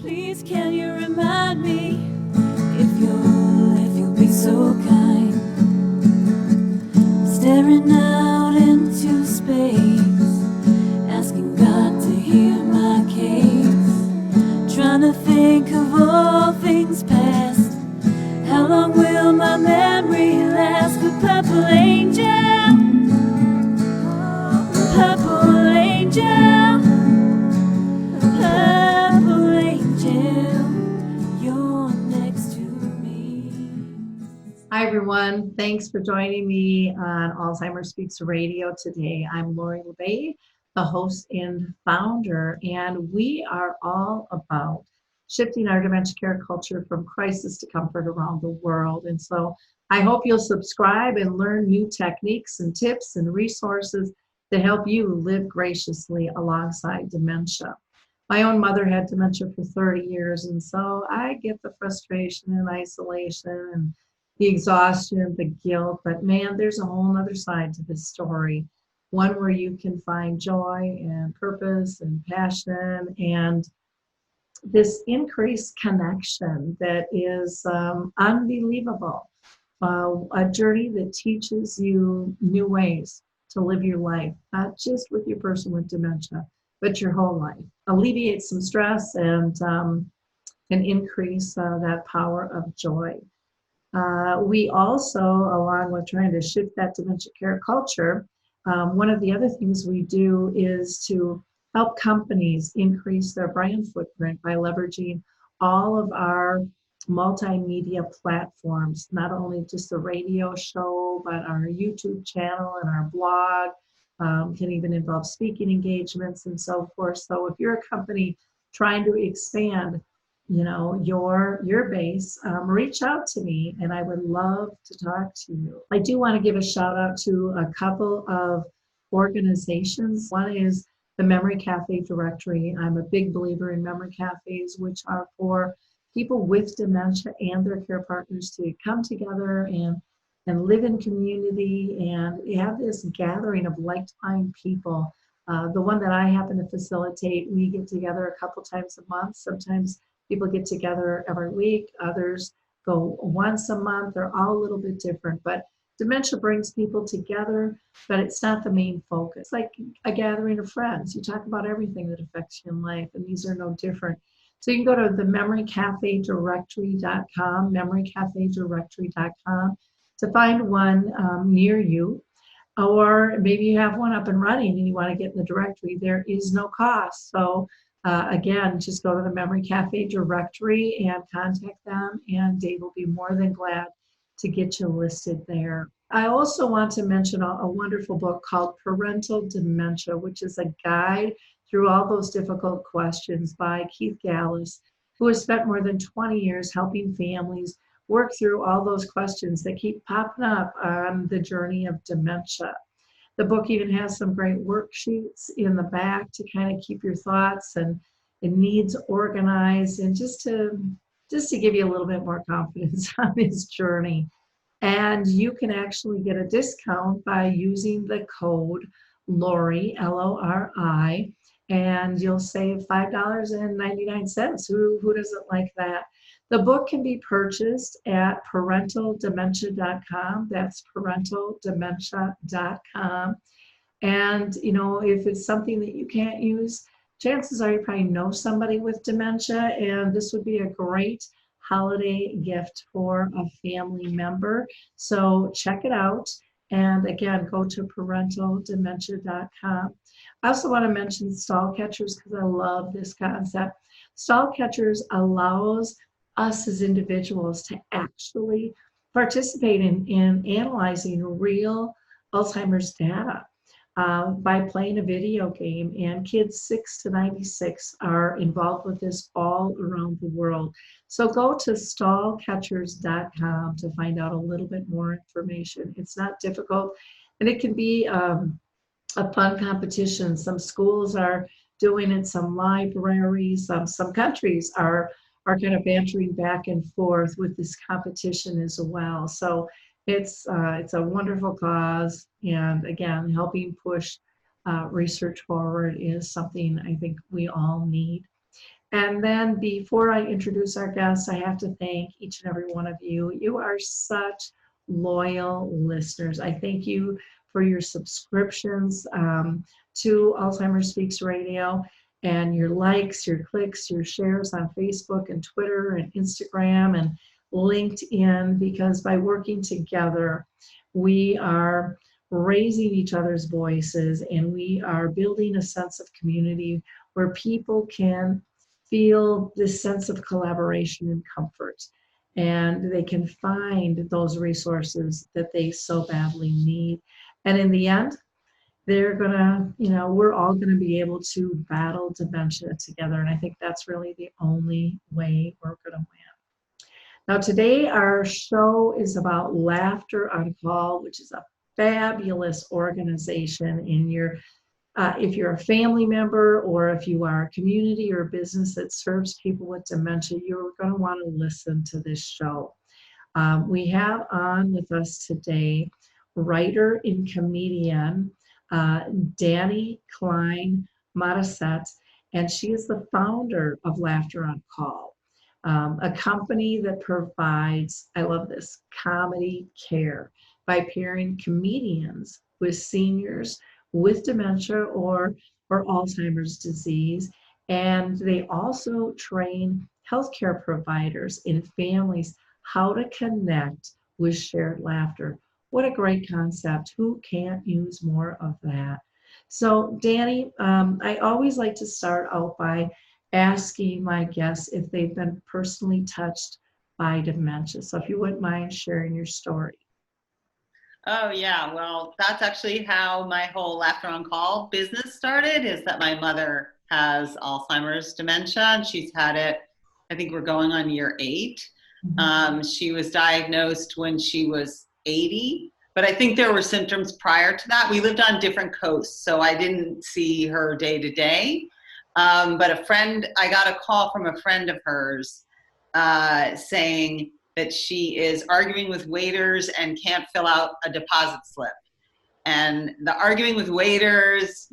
Please can you remind me, if you'll be so kind, staring out into space, asking God to hear my case, trying to think of all things past. How long will my memory last? But purple angel, purple angel, purple angel, you're next to me. Hi, everyone. Thanks for joining me on Alzheimer Speaks Radio today. I'm Lori La Bey, the host and founder, and we are all about shifting our dementia care culture from crisis to comfort around the world. And so I hope you'll subscribe and learn new techniques and tips and resources to help you live graciously alongside dementia. My own mother had dementia for 30 years, and so I get the frustration and isolation and the exhaustion, the guilt, but man, there's a whole other side to this story. One where you can find joy and purpose and passion and this increased connection that is unbelievable. A journey that teaches you new ways to live your life, not just with your person with dementia, but your whole life. Alleviate some stress and increase that power of joy. We also, along with trying to shift that dementia care culture, one of the other things we do is to help companies increase their brand footprint by leveraging all of our multimedia platforms, not only just the radio show, but our YouTube channel and our blog, can even involve speaking engagements and so forth. So if you're a company trying to expand your base, reach out to me and I would love to talk to you. I do want to give a shout out to a couple of organizations. One is the Memory Cafe Directory. I'm a big believer in memory cafes, which are for people with dementia and their care partners to come together and live in community and have this gathering of like-minded people. The one that I happen to facilitate, we get together a couple times a month. Sometimes people get together every week, others go once a month. They're all a little bit different, but dementia brings people together, but it's not the main focus. It's like a gathering of friends. You talk about everything that affects you in life, and these are no different. So you can go to the memorycafedirectory.com, memorycafedirectory.com to find one near you. Or maybe you have one up and running and you want to get in the directory. There is no cost. So again, just go to the Memory Cafe directory and contact them, and Dave will be more than glad to get you listed there. I also want to mention a wonderful book called Parental Dementia, which is a guide through all those difficult questions by Keith Gallus, who has spent more than 20 years helping families work through all those questions that keep popping up on the journey of dementia. The book even has some great worksheets in the back to kind of keep your thoughts and needs organized, and just to give you a little bit more confidence on this journey. And you can actually get a discount by using the code Lori, Lori, and you'll save $5.99. Who doesn't like that? The book can be purchased at parentaldementia.com. That's parentaldementia.com. And, if it's something that you can't use, chances are you probably know somebody with dementia, and this would be a great holiday gift for a family member. So check it out. And again, go to parentaldementia.com. I also want to mention stall catchers because I love this concept. Stall catchers allows us as individuals to actually participate in analyzing real Alzheimer's data by playing a video game. And kids 6 to 96 are involved with this all around the world. So go to stallcatchers.com to find out a little bit more information. It's not difficult, and it can be a fun competition. Some schools are doing it, some libraries, some countries are kind of bantering back and forth with this competition as well. So it's a wonderful cause, and again, helping push research forward is something I think we all need. And then before I introduce our guests, I have to thank each and every one of you. You are such loyal listeners. I thank you for your subscriptions to Alzheimer's Speaks Radio, and your likes, your clicks, your shares on Facebook and Twitter and Instagram and LinkedIn, because by working together, we are raising each other's voices and we are building a sense of community where people can feel this sense of collaboration and comfort, and they can find those resources that they so badly need. And in the end, they're gonna, we're all gonna be able to battle dementia together. And I think that's really the only way we're gonna win. Now, today our show is about Laughter on Call, which is a fabulous organization in your if you're a family member or if you are a community or a business that serves people with dementia, you're going to want to listen to this show. We have on with us today writer and comedian Dani Klein Modisett, and she is the founder of Laughter on Call, a company that provides, I love this, comedy care by pairing comedians with seniors with dementia or Alzheimer's disease. And they also train healthcare providers and families how to connect with shared laughter. What a great concept. Who can't use more of that? So, Dani, I always like to start out by asking my guests if they've been personally touched by dementia. So, if you wouldn't mind sharing your story. Oh yeah, well, that's actually how my whole Laughter on Call business started, is that my mother has Alzheimer's dementia, and she's had it, I think we're going on year 8. She was diagnosed when she was 80, but I think there were symptoms prior to that. We lived on different coasts, so I didn't see her day to day. But I got a call from a friend of hers saying that she is arguing with waiters and can't fill out a deposit slip. And the arguing with waiters,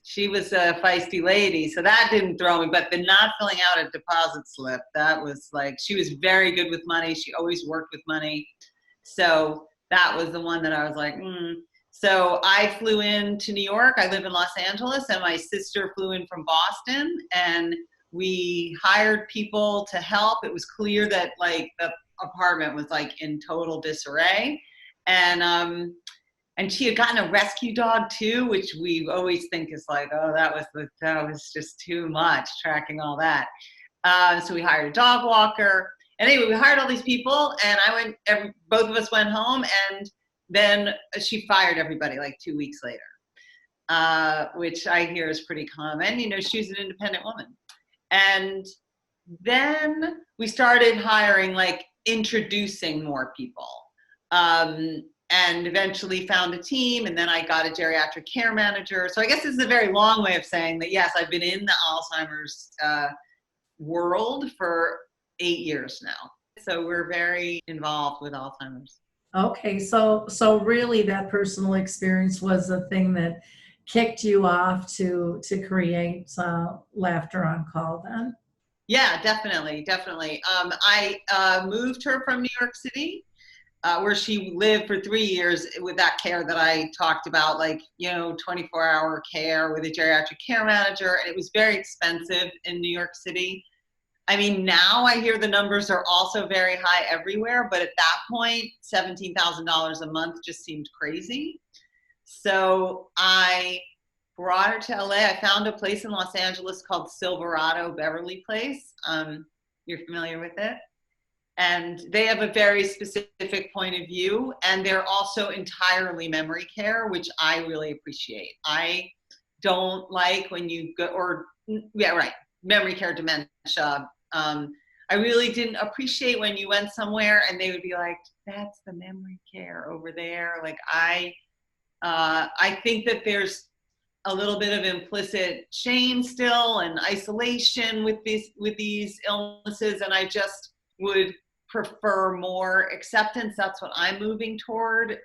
she was a feisty lady, so that didn't throw me. But the not filling out a deposit slip, that was like, she was very good with money. She always worked with money. So that was the one that I was like, So I flew into New York. I live in Los Angeles, and my sister flew in from Boston, and we hired people to help. It was clear that like the apartment was like in total disarray. And she had gotten a rescue dog too, which we always think is like, oh, that was just too much tracking all that. So we hired a dog walker. And anyway, we hired all these people, and both of us went home, and then she fired everybody like 2 weeks later, which I hear is pretty common. She's an independent woman. And then we started hiring, like introducing more people, and eventually found a team. And then I got a geriatric care manager. So I guess this is a very long way of saying that, yes, I've been in the Alzheimer's world for 8 years now. So we're very involved with Alzheimer's. Okay, so really that personal experience was the thing that kicked you off to create Laughter on Call then? Yeah, definitely. I moved her from New York City, where she lived for 3 years with that care that I talked about, like, 24-hour care with a geriatric care manager. And it was very expensive in New York City. I mean, now I hear the numbers are also very high everywhere, but at that point, $17,000 a month just seemed crazy. So I brought her to LA. I found a place in Los Angeles called Silverado Beverly Place. You're familiar with it? And they have a very specific point of view, and they're also entirely memory care, which I really appreciate. I don't like when you go, memory care dementia. I really didn't appreciate when you went somewhere and they would be like, that's the memory care over there. Like I think that there's a little bit of implicit shame still and isolation with these illnesses, and I just would prefer more acceptance. That's what I'm moving toward,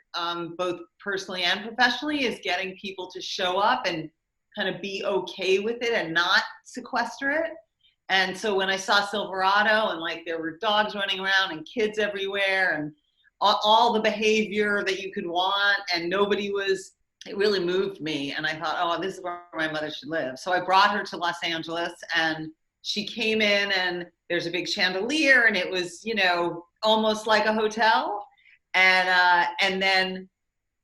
both personally and professionally, is getting people to show up and kind of be okay with it and not sequester it. And so when I saw Silverado and like there were dogs running around and kids everywhere and all the behavior that you could want and nobody was, it really moved me. And I thought, oh, this is where my mother should live. So I brought her to Los Angeles and she came in and there's a big chandelier and it was, you know, almost like a hotel. And then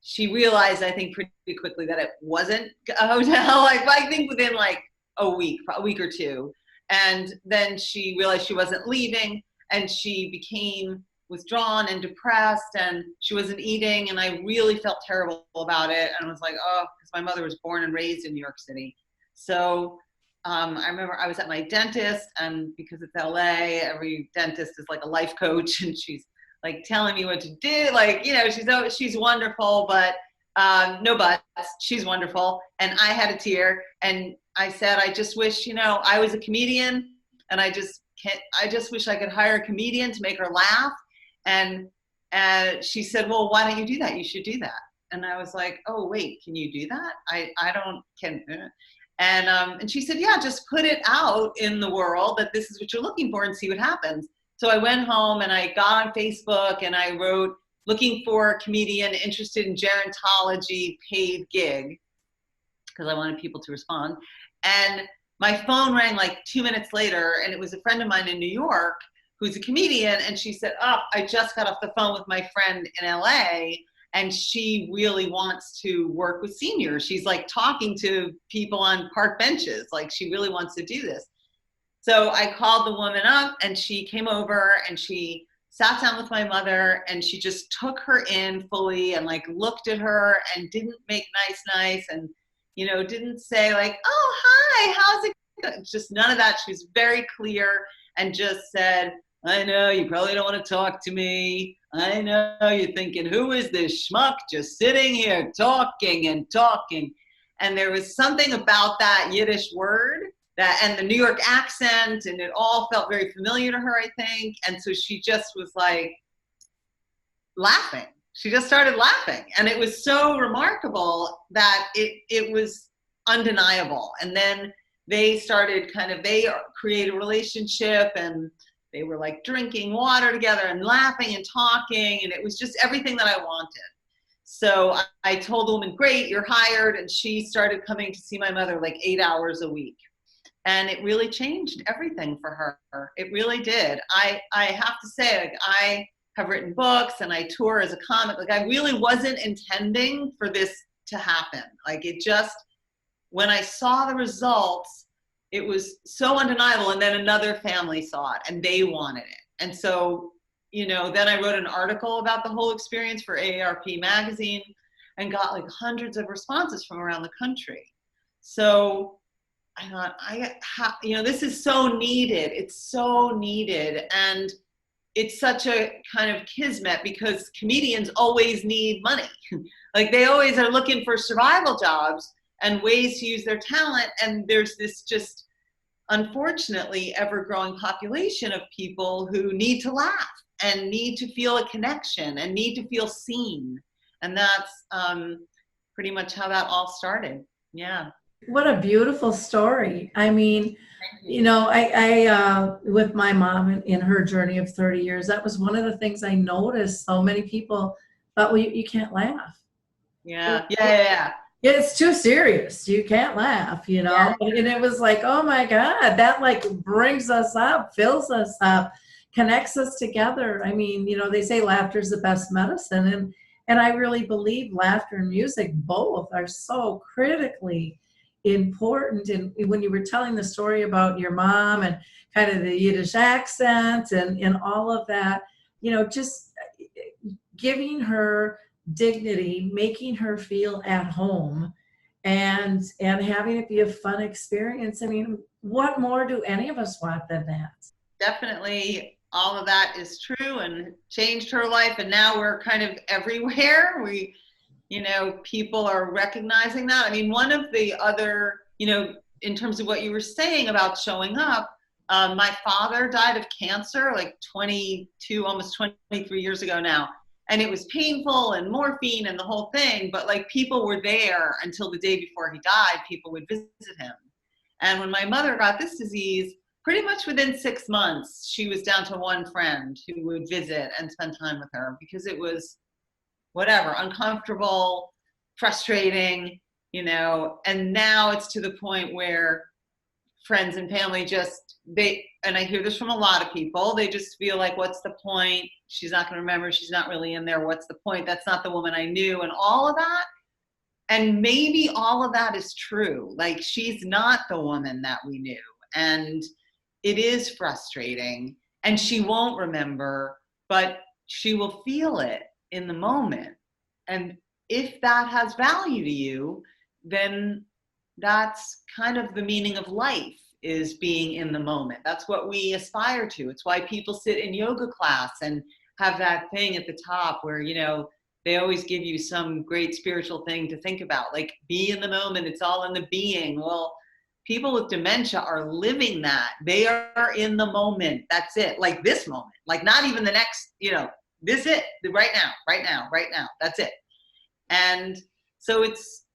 she realized, I think pretty quickly that it wasn't a hotel. Like I think within like a week or two. And then she realized she wasn't leaving and she became withdrawn and depressed and she wasn't eating. And I really felt terrible about it. And I was like, oh, because my mother was born and raised in New York City. So I remember I was at my dentist and because it's LA, every dentist is like a life coach and she's like telling me what to do. Like, you know, she's wonderful, but no buts, she's wonderful. And I had a tear and I said, I just wish, you know, I was a comedian and I just wish I could hire a comedian to make her laugh. And she said, well, why don't you do that? You should do that. And I was like, oh, wait, can you do that? And she said, yeah, just put it out in the world that this is what you're looking for and see what happens. So I went home and I got on Facebook and I wrote, looking for a comedian interested in gerontology paid gig, because I wanted people to respond. And my phone rang like 2 minutes later and it was a friend of mine in New York who's a comedian. And she said, oh, I just got off the phone with my friend in LA and she really wants to work with seniors. She's like talking to people on park benches. Like she really wants to do this. So I called the woman up and she came over and she sat down with my mother and she just took her in fully and like looked at her and didn't make nice and, you know, didn't say like, oh, hi, how's it going? Just none of that. She was very clear and just said, I know you probably don't want to talk to me. I know you're thinking, who is this schmuck just sitting here talking and talking? And there was something about that Yiddish word and the New York accent, and it all felt very familiar to her, I think. And so she just was like laughing. She just started laughing. And it was so remarkable that it was undeniable. And then they started they created a relationship and they were like drinking water together and laughing and talking. And it was just everything that I wanted. So I told the woman, great, you're hired. And she started coming to see my mother like 8 hours a week. And it really changed everything for her. It really did. I have to say, like, I have written books and I tour as a comic. Like I really wasn't intending for this to happen. Like it just, when I saw the results, it was so undeniable. And then another family saw it and they wanted it. And so, you know, then I wrote an article about the whole experience for AARP magazine and got like hundreds of responses from around the country. So I thought, you know, this is so needed. It's so needed. And it's such a kind of kismet because comedians always need money. Like they always are looking for survival jobs and ways to use their talent. And there's this just, unfortunately, ever-growing population of people who need to laugh and need to feel a connection and need to feel seen. And that's pretty much how that all started. Yeah. What a beautiful story. I mean, you know, I with my mom in her journey of 30 years, that was one of the things I noticed. So many people thought, well, you can't laugh. Yeah. It's too serious. You can't laugh, you know? Yeah. And it was like, oh my God, that like brings us up, fills us up, connects us together. I mean, you know, they say laughter is the best medicine. And I really believe laughter and music both are so critically important. And when you were telling the story about your mom and kind of the Yiddish accent and all of that, you know, just giving her dignity, making her feel at home and having it be a fun experience. I mean, what more do any of us want than that? Definitely all of that is true and changed her life. And now we're kind of everywhere. You know, people are recognizing that. I mean, one of the other, you know, in terms of what you were saying about showing up, my father died of cancer like 22, almost 23 years ago now. And it was painful and morphine and the whole thing, but like people were there until the day before he died, people would visit him. And when my mother got this disease, pretty much within 6 months, she was down to one friend who would visit and spend time with her because it was whatever, uncomfortable, frustrating, and now it's to the point where friends and family and I hear this from a lot of people, they just feel like, what's the point? She's not going to remember. She's not really in there. What's the point? That's not the woman I knew, and all of that. And maybe all of that is true. Like, she's not the woman that we knew. And it is frustrating, and she won't remember, but she will feel it in the moment. And if that has value to you, then that's kind of the meaning of life, is being in the moment. That's what we aspire to. It's why people sit in yoga class and have that thing at the top where, they always give you some great spiritual thing to think about, like, be in the moment. It's all in the being. Well, people with dementia are living that. They are in the moment. That's it. Like this moment, like not even the next, this it, right now, right now, right now. That's it. And so it's,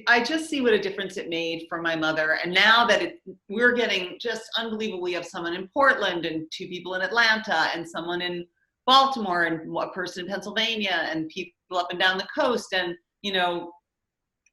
I just see what a difference it made for my mother. And now that we're getting just unbelievable. We have someone in Portland and 2 people in Atlanta and someone in Baltimore and a person in Pennsylvania and people up and down the coast. And,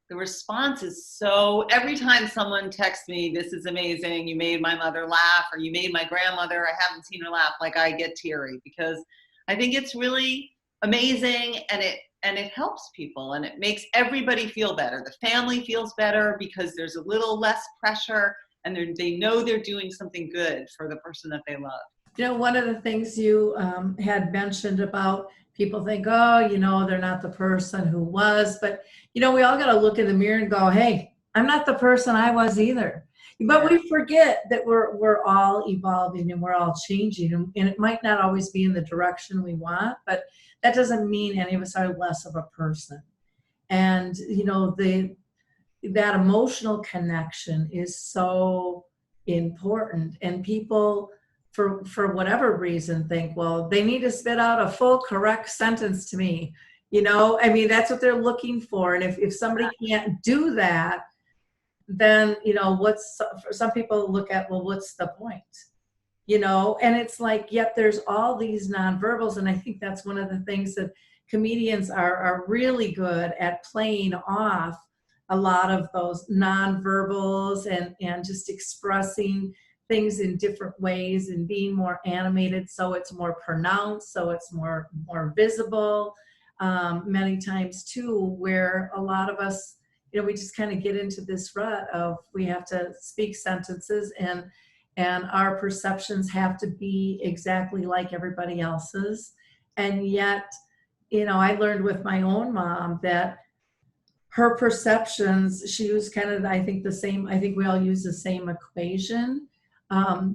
the response is so, every time someone texts me, this is amazing, you made my mother laugh, or you made my grandmother, I haven't seen her laugh, like, I get teary, because I think it's really amazing, and it helps people, and it makes everybody feel better. The family feels better because there's a little less pressure, and they know they're doing something good for the person that they love. One of the things you had mentioned about people think, oh, they're not the person who was, but we all got to look in the mirror and go, hey, I'm not the person I was either. But we forget that we're all evolving and we're all changing, and it might not always be in the direction we want, but that doesn't mean any of us are less of a person. And that emotional connection is so important, and people for whatever reason think, well, they need to spit out a full correct sentence to me. That's what they're looking for. And if somebody can't do that, then, some people look at, well, what's the point? And it's like, yet there's all these nonverbals. And I think that's one of the things that comedians are really good at, playing off a lot of those nonverbals and just expressing things in different ways and being more animated, so it's more pronounced, so it's more visible. Many times too, where a lot of us, we just kind of get into this rut of, we have to speak sentences, and our perceptions have to be exactly like everybody else's. And yet, I learned with my own mom that her perceptions, she was kind of, I think we all use the same equation.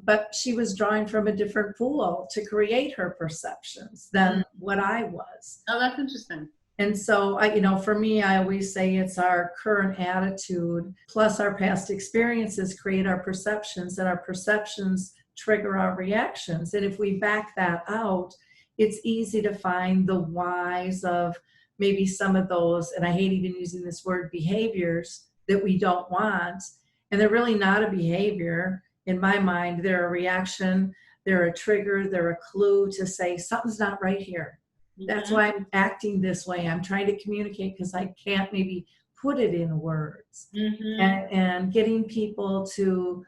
But she was drawing from a different pool to create her perceptions than what I was. Oh, that's interesting. And so, for me, I always say it's our current attitude plus our past experiences create our perceptions, and our perceptions trigger our reactions. And if we back that out, it's easy to find the whys of maybe some of those, and I hate even using this word, behaviors that we don't want. And they're really not a behavior. In my mind, they're a reaction, they're a trigger, they're a clue to say something's not right here. Mm-hmm. That's why I'm acting this way. I'm trying to communicate because I can't maybe put it in words. Mm-hmm. And getting people to,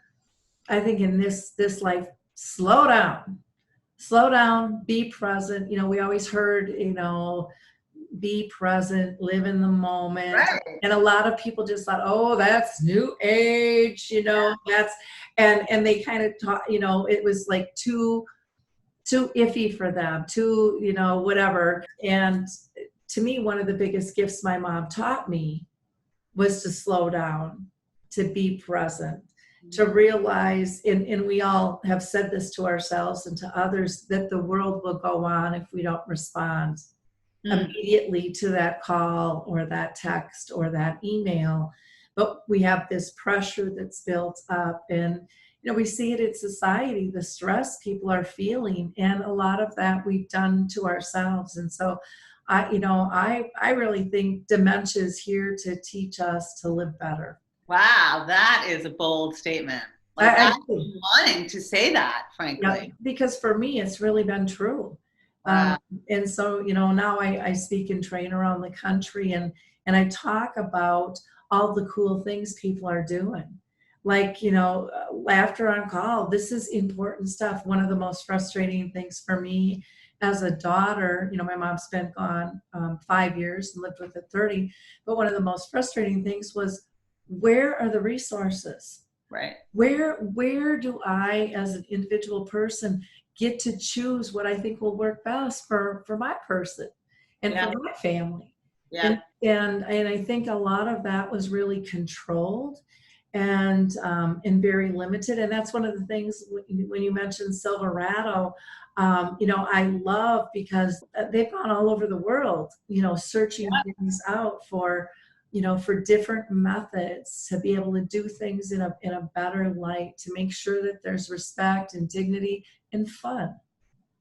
I think in this life, slow down, be present. We always heard, be present, live in the moment. Right. And a lot of people just thought, oh, that's new age, that's, and they kind of taught, it was like too iffy for them, too, whatever. And to me, one of the biggest gifts my mom taught me was to slow down, to be present, to realize, and we all have said this to ourselves and to others, that the world will go on if we don't respond immediately to that call or that text or that email. But we have this pressure that's built up, and we see it in society, the stress people are feeling, and a lot of that we've done to ourselves. And so I really think dementia is here to teach us to live better. Wow, that is a bold statement. Like I I've been wanting to say that, frankly. because for me, it's really been true. Wow. And so, now I speak and train around the country, and I talk about all the cool things people are doing. Like, laughter on call. This is important stuff. One of the most frustrating things for me as a daughter, my mom's been gone 5 years and lived with her 30. But one of the most frustrating things was, where are the resources? Right. Where do I, as an individual person, get to choose what I think will work best for my person and Yeah. for my family? Yeah. And I think a lot of that was really controlled and very limited. And that's one of the things when you mentioned Silverado, I love, because they've gone all over the world, searching things out for different methods to be able to do things in a better light, to make sure that there's respect and dignity and fun.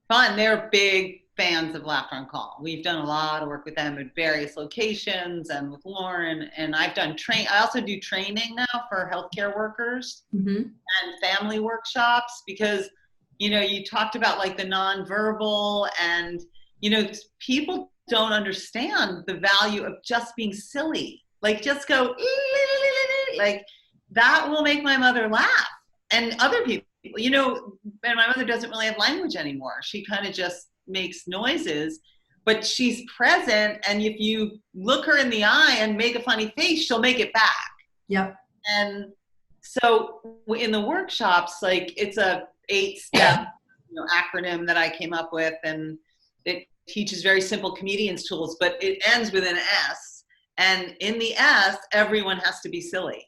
Fun. They're big fans of Laughter on Call. We've done a lot of work with them at various locations and with Lauren. And I've done I also do training now for healthcare workers and family workshops, because, you talked about like the nonverbal, and, people don't understand the value of just being silly. Like just go, like that will make my mother laugh, and other people. And my mother doesn't really have language anymore. She kind of just makes noises, but she's present. And if you look her in the eye and make a funny face, she'll make it back. Yep. And so in the workshops, like it's a 8-step acronym that I came up with, and it teaches very simple comedian's tools, but it ends with an S. And in the S, everyone has to be silly.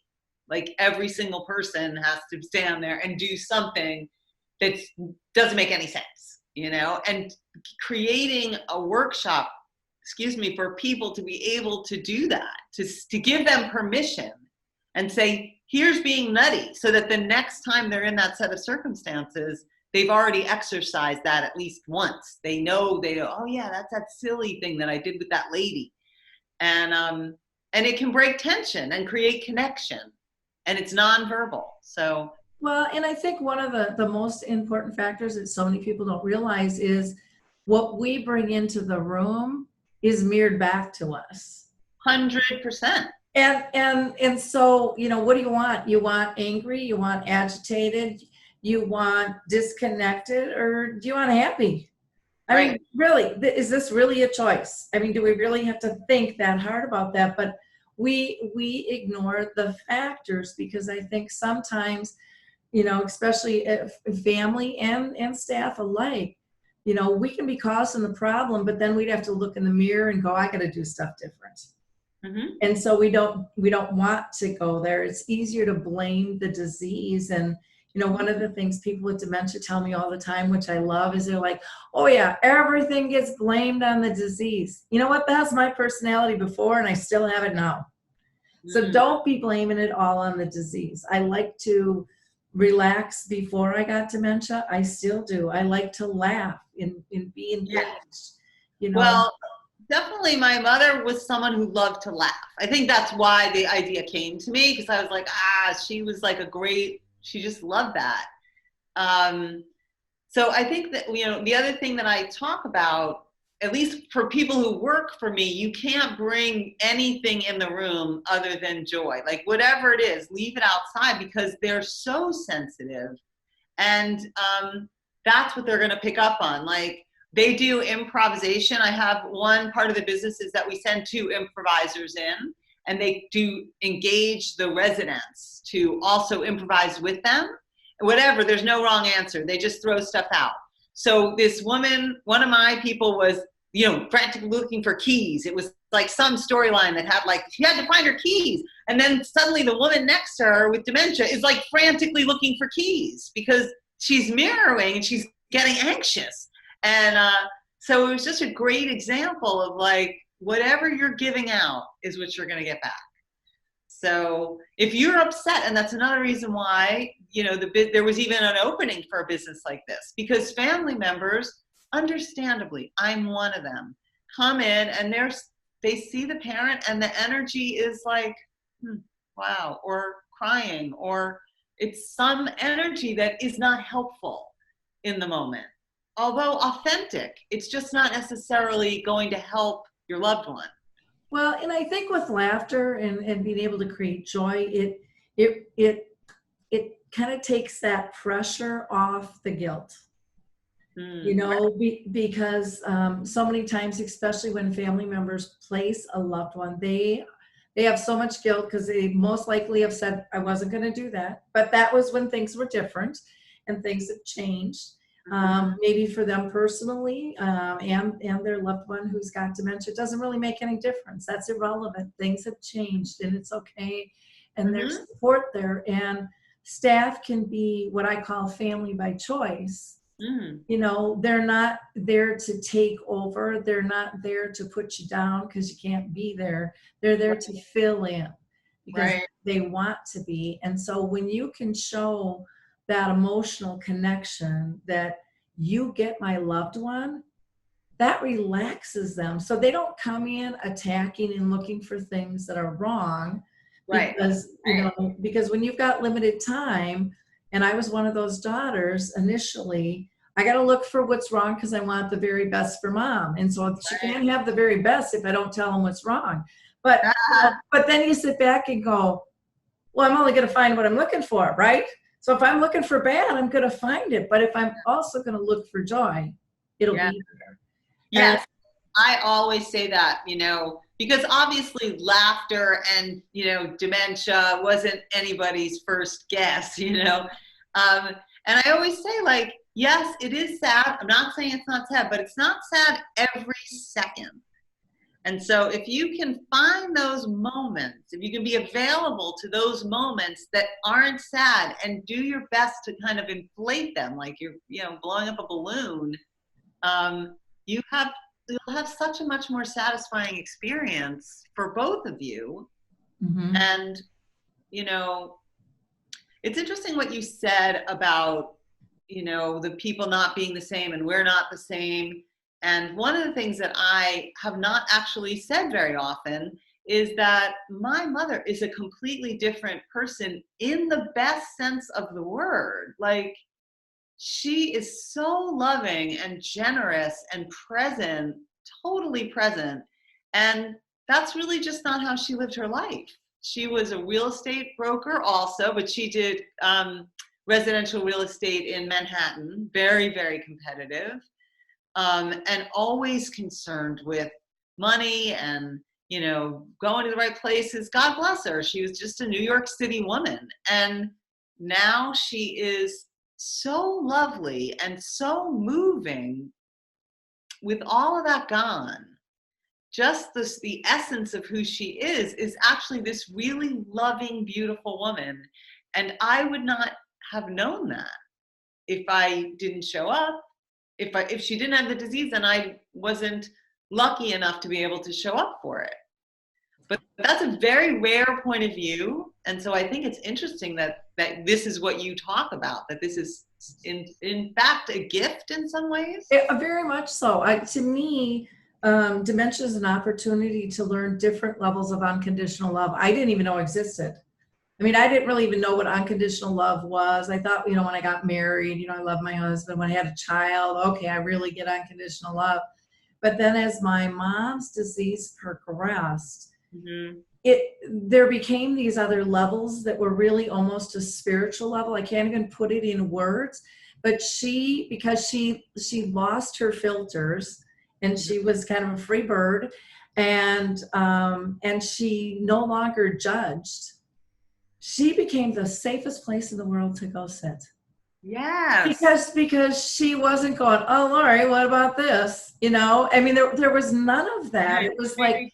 Like every single person has to stand there and do something that doesn't make any sense, and creating a workshop, for people to be able to do that, to give them permission and say, here's being nutty, so that the next time they're in that set of circumstances, they've already exercised that at least once. They know, oh yeah, that's that silly thing that I did with that lady. And it can break tension and create connection. And it's nonverbal. So, well, and I think one of the most important factors that so many people don't realize is what we bring into the room is mirrored back to us. 100%. And so, what do you want? You want angry? You want agitated? You want disconnected? Or do you want happy? I mean, really, is this really a choice? I mean, do we really have to think that hard about that? But we ignore the factors, because I think sometimes, especially if family and staff alike, we can be causing the problem, but then we'd have to look in the mirror and go, I got to do stuff different. Mm-hmm. And so we don't want to go there. It's easier to blame the disease. And one of the things people with dementia tell me all the time, which I love, is they're like, oh yeah, everything gets blamed on the disease. You know what? That's my personality before, and I still have it now. Mm-hmm. So don't be blaming it all on the disease. I like to relax before I got dementia. I still do. I like to laugh and be engaged. Well, definitely my mother was someone who loved to laugh. I think that's why the idea came to me, because I was like, she was like she just loved that. So I think that, the other thing that I talk about, at least for people who work for me, you can't bring anything in the room other than joy. Like whatever it is, leave it outside, because they're so sensitive. And that's what they're going to pick up on. Like they do improvisation. I have one part of the business is that we send 2 improvisers in, and they do engage the residents to also improvise with them. Whatever, there's no wrong answer. They just throw stuff out. So this woman, one of my people was, frantically looking for keys. It was like some storyline that had she had to find her keys. And then suddenly the woman next to her with dementia is like frantically looking for keys, because she's mirroring and she's getting anxious. And so it was just a great example of whatever you're giving out is what you're going to get back. So if you're upset, and that's another reason why, there was even an opening for a business like this, because family members, understandably, I'm one of them, come in and they see the parent and the energy is like, wow, or crying, or It's some energy that is not helpful in the moment. Although authentic, it's just not necessarily going to help your loved one. Well, and I think with laughter and being able to create joy, it kind of takes that pressure off the guilt. You know, because so many times, especially when family members place a loved one, they have so much guilt because they most likely have said, I wasn't going to do that. But that was when things were different and things have changed. Maybe for them personally, and their loved one who's got dementia, it doesn't really make any difference. That's irrelevant. Things have changed and it's okay. And there's support there. And staff can be what I call family by choice. You know, they're not there to take over. They're not there to put you down because you can't be there. They're there to fill in because they want to be. And so when you can show that emotional connection that you get my loved one, that relaxes them. So they don't come in attacking and looking for things that are wrong. Because, you know, because when you've got limited time, and I was one of those daughters initially, I got to look for what's wrong because I want the very best for mom. And so she can't have the very best if I don't tell them what's wrong. But, but then you sit back and go, well, I'm only going to find what I'm looking for, right? So if I'm looking for bad, I'm going to find it. But if I'm also going to look for joy, it'll be there. Yes. I always say that, you know, because obviously laughter and, you know, dementia wasn't anybody's first guess, you know. And I always say, like, yes, it is sad. I'm not saying it's not sad, but it's not sad every second. And so if you can find those moments, if you can be available to those moments that aren't sad and do your best to kind of inflate them, like you're, you know, blowing up a balloon, you'll have such a much more satisfying experience for both of you. And, you know, it's interesting what you said about, you know, the people not being the same and we're not the same. And one of the things that I have not actually said very often is that my mother is a completely different person in the best sense of the word. Like, she is so loving and generous and present, totally present. And that's really just not how she lived her life. She was a real estate broker also, but she did residential real estate in Manhattan, very, very competitive, and always concerned with money and, you know, going to the right places. God bless her. She was just a New York City woman. And now she is so lovely and so moving with all of that gone. Just the essence of who she is actually this really loving, beautiful woman. And I would not have known that if I didn't show up, if she didn't have the disease and I wasn't lucky enough to be able to show up for it. But that's a very rare point of view. And so I think it's interesting that this is what you talk about, that this is in fact a gift in some ways. Very much so. To me, dementia is an opportunity to learn different levels of unconditional love I didn't even know existed. I mean, I didn't really even know what unconditional love was. I thought, you know, when I got married, you know, I love my husband. When I had a child, okay, I really get unconditional love. But then as my mom's disease progressed, there became these other levels that were really almost a spiritual level. I can't even put it in words, but because she lost her filters and she was kind of a free bird, and she no longer judged. She became the safest place in the world to go sit. Yes. Because she wasn't going, oh, Lori, what about this? You know, I mean, there was none of that. It was like,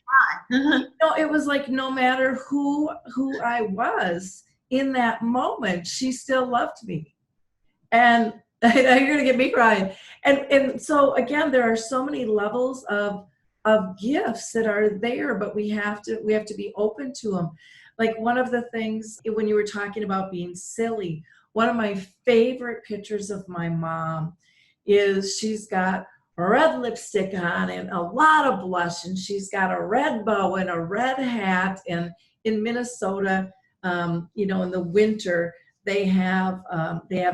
it was like no matter who I was in that moment, she still loved me. And you're going to get me crying. And so again, there are so many levels of gifts that are there, but we have to be open to them. Like one of the things when you were talking about being silly, one of my favorite pictures of my mom is she's got red lipstick on and a lot of blush, and she's got a red bow and a red hat. And in Minnesota, you know, in the winter, they have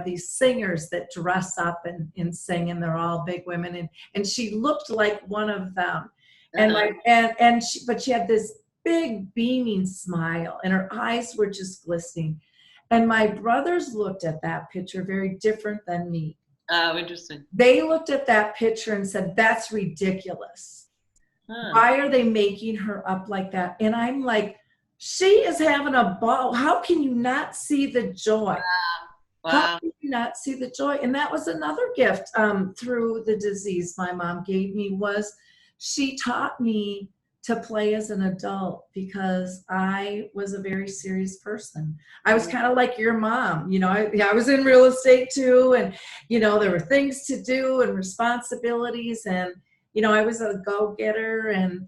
these singers that dress up and sing, and they're all big women, and she looked like one of them. And but she had this big beaming smile, and her eyes were just glistening. And my brothers looked at that picture very different than me. Oh, interesting. They looked at that picture and said, "That's ridiculous. Why are they making her up like that?" And I'm like, she is having a ball. How can you not see the joy? Wow. How can you not see the joy? And that was another gift through the disease my mom gave me, was she taught me to play as an adult, because I was a very serious person. I was kind of like your mom. I was in real estate too, and there were things to do and responsibilities, and I was a go-getter, and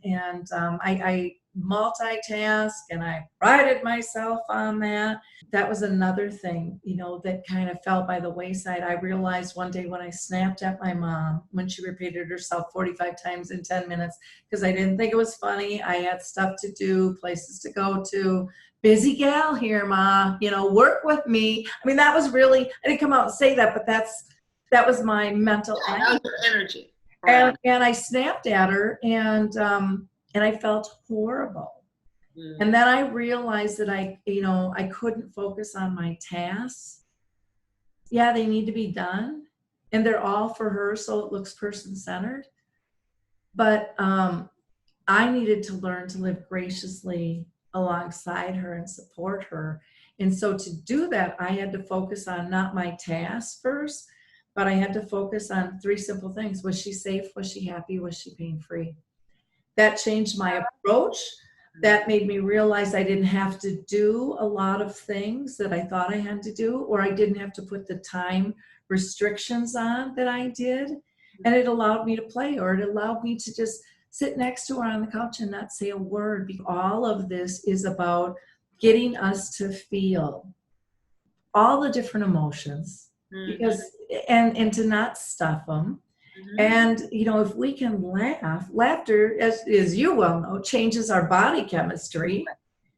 I multitask, and I prided myself on that. That was another thing, that kind of fell by the wayside. I realized one day when I snapped at my mom when she repeated herself 45 times in 10 minutes, because I didn't think it was funny. I had stuff to do, places to go to. Busy gal here, Ma, work with me. I mean, that was really, I didn't come out and say that, but that was my mental energy. And I snapped at her, and I felt horrible. And then I realized that I couldn't focus on my tasks. Yeah, they need to be done, and they're all for her, so it looks person-centered. But I needed to learn to live graciously alongside her and support her. And so to do that, I had to focus on not my tasks first, but I had to focus on 3 simple things. Was she safe? Was she happy? Was she pain-free? That changed my approach. That made me realize I didn't have to do a lot of things that I thought I had to do, or I didn't have to put the time restrictions on that I did. And it allowed me to play, or it allowed me to just sit next to her on the couch and not say a word. All of this is about getting us to feel all the different emotions, because and to not stuff them. And if we can laughter, as you well know, changes our body chemistry.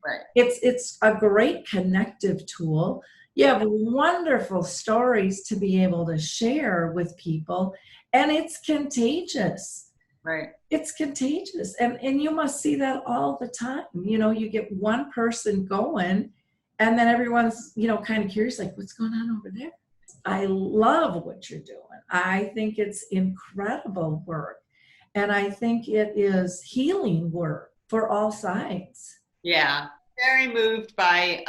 Right. It's a great connective tool. You have wonderful stories to be able to share with people, and it's contagious. Right. It's contagious, and you must see that all the time. You get one person going, and then everyone's kind of curious, like, what's going on over there? I love what you're doing. I think it's incredible work. And I think it is healing work for all sides. Yeah. Very moved by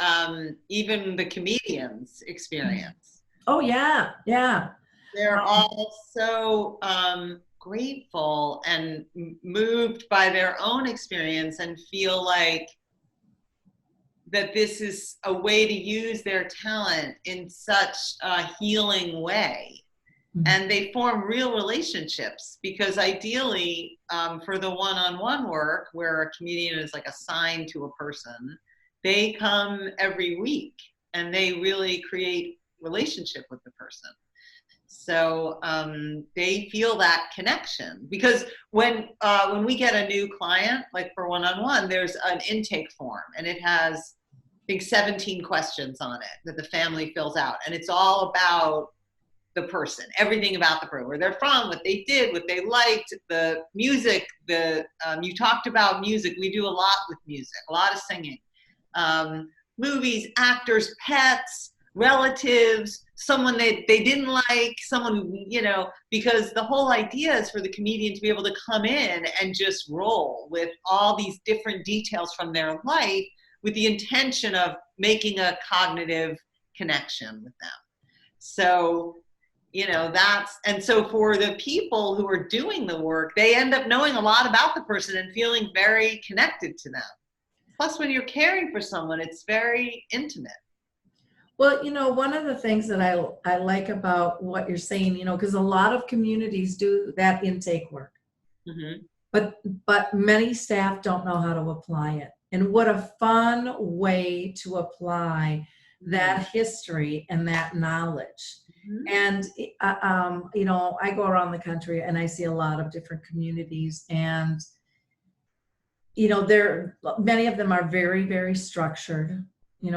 even the comedians' experience. Oh, yeah. Yeah. They're all so grateful and moved by their own experience, and feel like that this is a way to use their talent in such a healing way. And they form real relationships, because ideally for the one-on-one work, where a comedian is like assigned to a person, they come every week and they really create relationship with the person. So they feel that connection, because when we get a new client, like for one-on-one, there's an intake form, and it has, I think, 17 questions on it that the family fills out. And it's all about the person, everything about the person, where they're from, what they did, what they liked, the music, you talked about music. We do a lot with music, a lot of singing, movies, actors, pets, relatives, someone they didn't like, someone, because the whole idea is for the comedian to be able to come in and just roll with all these different details from their life, with the intention of making a cognitive connection with them. So, and so for the people who are doing the work, they end up knowing a lot about the person and feeling very connected to them. Plus, when you're caring for someone, it's very intimate. Well, one of the things that I like about what you're saying, because a lot of communities do that intake work, but many staff don't know how to apply it. And what a fun way to apply that history and that knowledge. And, I go around the country and I see a lot of different communities, and, many of them are very, very structured.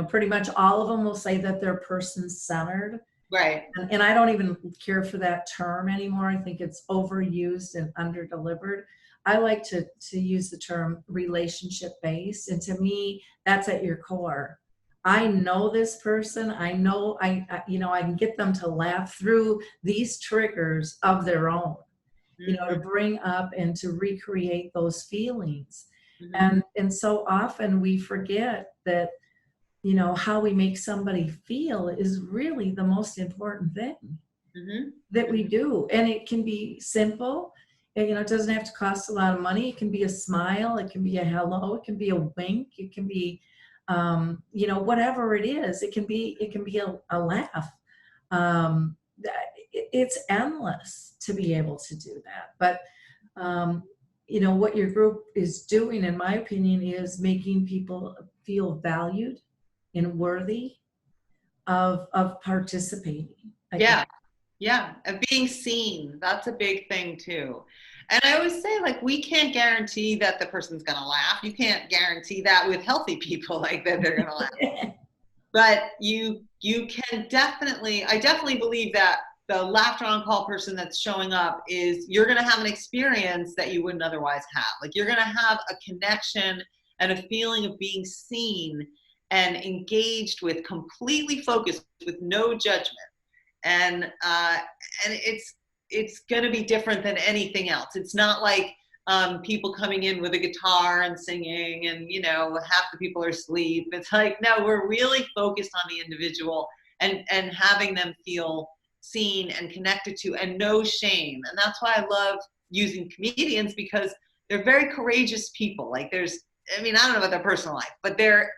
pretty much all of them will say that they're person-centered. Right. And I don't even care for that term anymore. I think it's overused and underdelivered. I like to use the term relationship-based. And to me, that's at your core. I know this person. I know I can get them to laugh through these triggers of their own, to bring up and to recreate those feelings. And so often we forget that, how we make somebody feel is really the most important thing that we do. And it can be simple. And, it doesn't have to cost a lot of money. It can be a smile. It can be a hello. It can be a wink. It can be, whatever it is. It can be a laugh. It's endless to be able to do that. But, what your group is doing, in my opinion, is making people feel valued and worthy of participating. Yeah, of being seen. That's a big thing too. And I always say, like, we can't guarantee that the person's gonna laugh. You can't guarantee that with healthy people, like that they're gonna laugh. But you can definitely, I definitely believe that the laughter on call person that's showing up is, you're gonna have an experience that you wouldn't otherwise have. Like, you're gonna have a connection and a feeling of being seen and engaged with, completely focused, with no judgment. And it's going to be different than anything else. It's not like people coming in with a guitar and singing and, half the people are asleep. It's like, no, we're really focused on the individual and having them feel seen and connected to, and no shame. And that's why I love using comedians, because they're very courageous people. Like, I don't know about their personal life, but their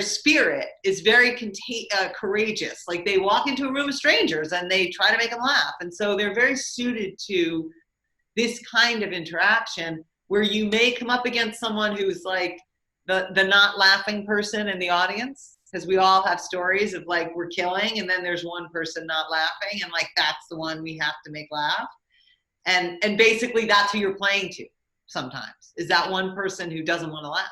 spirit is very courageous. Like, they walk into a room of strangers and they try to make them laugh. And so they're very suited to this kind of interaction, where you may come up against someone who's like the not laughing person in the audience, because we all have stories of, like, we're killing and then there's one person not laughing, and, like, that's the one we have to make laugh. And basically that's who you're playing to sometimes, is that one person who doesn't want to laugh.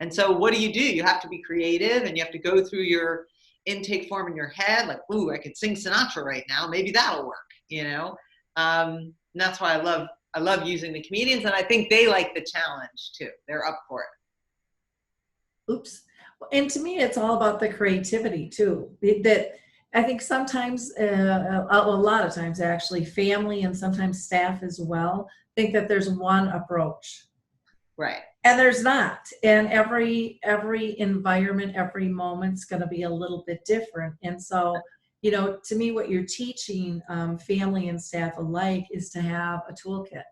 And so what do? You have to be creative, and you have to go through your intake form in your head, like, ooh, I could sing Sinatra right now. Maybe that'll work, And that's why I love using the comedians, and I think they like the challenge too. They're up for it. Oops. And to me, it's all about the creativity too. That I think sometimes, a lot of times actually, family and sometimes staff as well think that there's one approach. Right. And there's not. And every environment, every moment's going to be a little bit different. And so, to me, what you're teaching family and staff alike is to have a toolkit.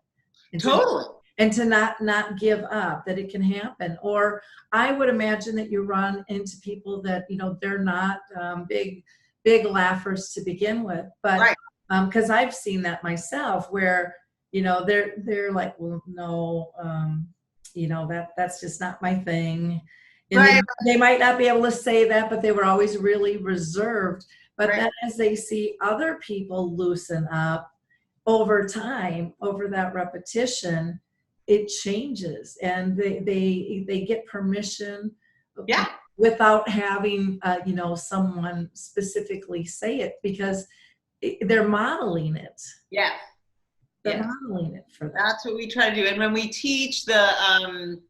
Totally. And to not give up, that it can happen. Or I would imagine that you run into people that, they're not big laughers to begin with. But because I've seen that myself, where, they're like, well, no, that's just not my thing. And they might not be able to say that, but they were always really reserved. But then as they see other people loosen up over time, over that repetition, it changes, and they get permission without having someone specifically say it, because they're modeling it. Yeah. They're modeling it for them. That's what we try to do. And when we teach in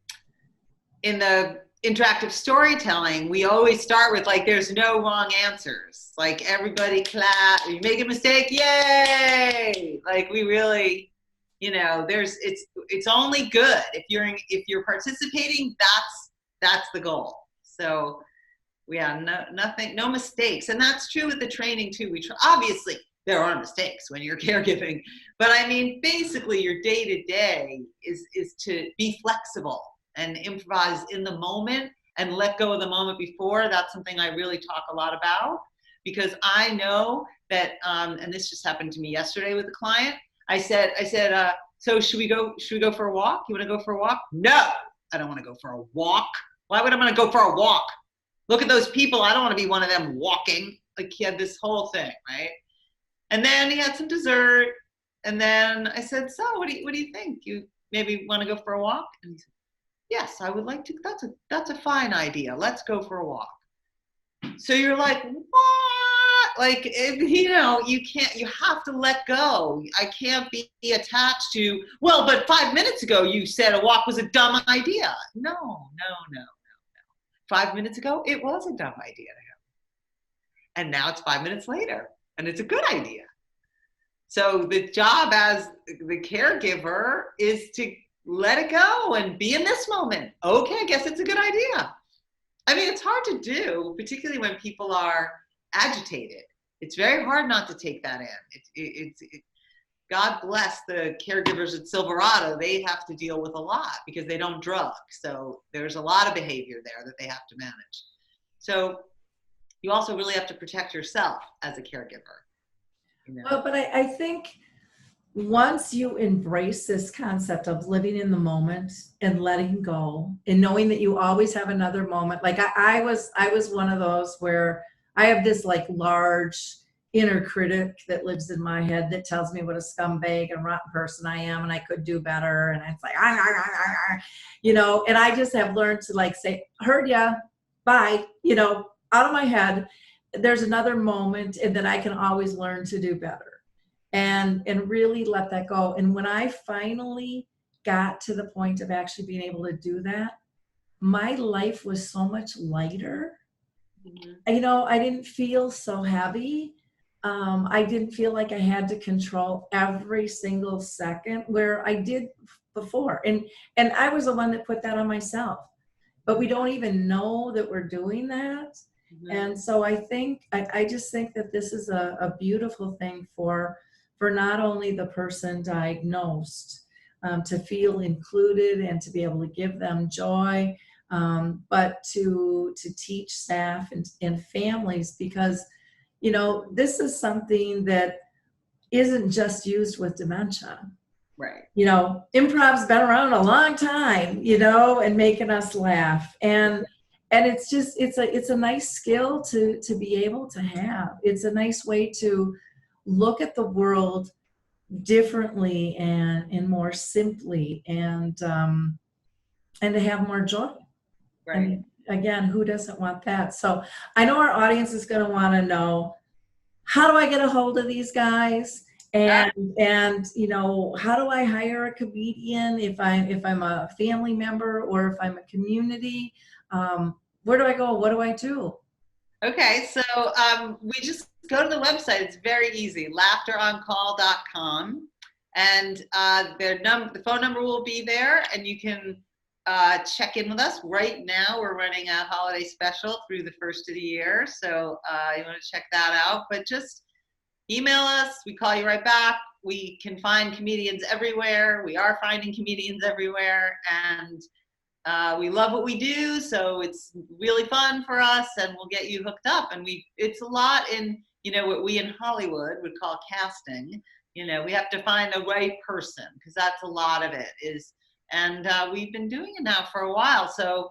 the interactive storytelling, we always start with, like, there's no wrong answers. Like, everybody clap. You make a mistake, yay! Like, we really, it's only good if you're participating. That's the goal. So, no mistakes. And that's true with the training too. Obviously, there are mistakes when you're caregiving, but I mean, basically your day-to-day is to be flexible and improvise in the moment and let go of the moment before. That's something I really talk a lot about, because I know that, and this just happened to me yesterday with a client. I said, so should we go for a walk? You want to go for a walk? No, I don't want to go for a walk. Why would I want to go for a walk? Look at those people. I don't want to be one of them walking. Like, he had this whole thing, right? And then he had some dessert. And then I said, so what do you think? You maybe want to go for a walk? And he said, yes, I would like to. That's a fine idea. Let's go for a walk. So you're like, what? Like, you have to let go. I can't be attached to, well, but 5 minutes ago you said a walk was a dumb idea. No. 5 minutes ago, it was a dumb idea to him. And now it's 5 minutes later, and it's a good idea. So the job as the caregiver is to let it go and be in this moment. Okay, I guess it's a good idea. I mean, it's hard to do, particularly when people are agitated. It's very hard not to take that in. God bless the caregivers at Silverado. They have to deal with a lot because they don't drug. So there's a lot of behavior there that they have to manage. So you also really have to protect yourself as a caregiver. Well, but I think once you embrace this concept of living in the moment and letting go and knowing that you always have another moment, like I was one of those where I have this like large inner critic that lives in my head that tells me what a scumbag and rotten person I am and I could do better, and it's like and I just have learned to like say, heard ya, bye, out of my head. There's another moment, and then I can always learn to do better and really let that go. And when I finally got to the point of actually being able to do that, my life was so much lighter. Mm-hmm. I didn't feel so heavy. I didn't feel like I had to control every single second where I did before. And I was the one that put that on myself, but we don't even know that we're doing that. Mm-hmm. And so I just think that this is a beautiful thing for not only the person diagnosed, to feel included and to be able to give them joy, but to teach staff and families, because, this is something that isn't just used with dementia. Right. Improv's been around a long time, and making us laugh. And it's just, it's a nice skill to be able to have. It's a nice way to look at the world differently and more simply, and to have more joy. Right. And again, who doesn't want that? So I know our audience is going to want to know, how do I get a hold of these guys? And how do I hire a comedian if I'm a family member or if I'm a community? Where do I go? What do I do? Okay, so we just go to the website. It's very easy, laughteroncall.com, and the phone number will be there, and you can check in with us. Right now, we're running a holiday special through the first of the year, so you want to check that out. But just email us. We call you right back. We can find comedians everywhere. We are finding comedians everywhere, and we love what we do, so it's really fun for us, and we'll get you hooked up. And it's a lot in, what we in Hollywood would call casting. We have to find the right person, because that's a lot of it is. And we've been doing it now for a while, so